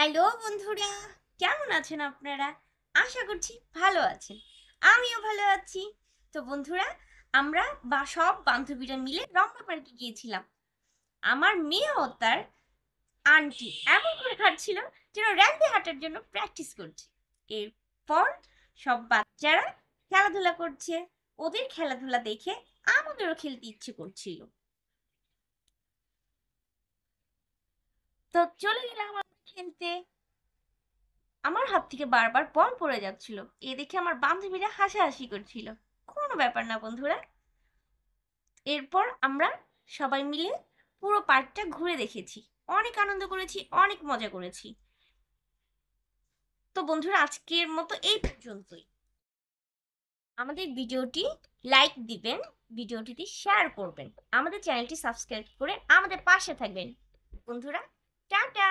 Hello বন্ধুরা, কেমন আছেন আপনারা? আশা করছি ভালো আছেন। আমিও ভালো আছি। তো বন্ধুরা, আমরা সব বান্ধবীরা মিলে রমনা পার্কে গিয়েছিলাম। আমার মেয়েও তার আন্টি এমন করে হাঁটছিল যেন র্যাম্পে হাঁটার জন্য প্র্যাকটিস করছে। এরপর সব বাচ্চারা খেলাধুলা করছে। ওদের খেলাধুলা দেখে আমাদেরও খেলতে ইচ্ছে করছিল। তো চলে গেলাম আমরা খেলতে। আমার হাত থেকে বারবার বল পড়ে যাচ্ছিল। এ দেখে আমার বান্ধবীরা হাসাহাসি করছিল। কোনো ব্যাপার না বন্ধুরা। এরপর আমরা সবাই মিলে পুরো পার্কটা ঘুরে দেখেছি। অনেক আনন্দ করেছি, অনেক মজা করেছি। তো বন্ধুরা, আজকের মতো এই পর্যন্তই। আমাদের ভিডিওটি লাইক দিবেন, ভিডিওটিতে শেয়ার করবেন, আমাদের চ্যানেলটি সাবস্ক্রাইব করে আমাদের পাশে থাকবেন। বন্ধুরা, টাটা।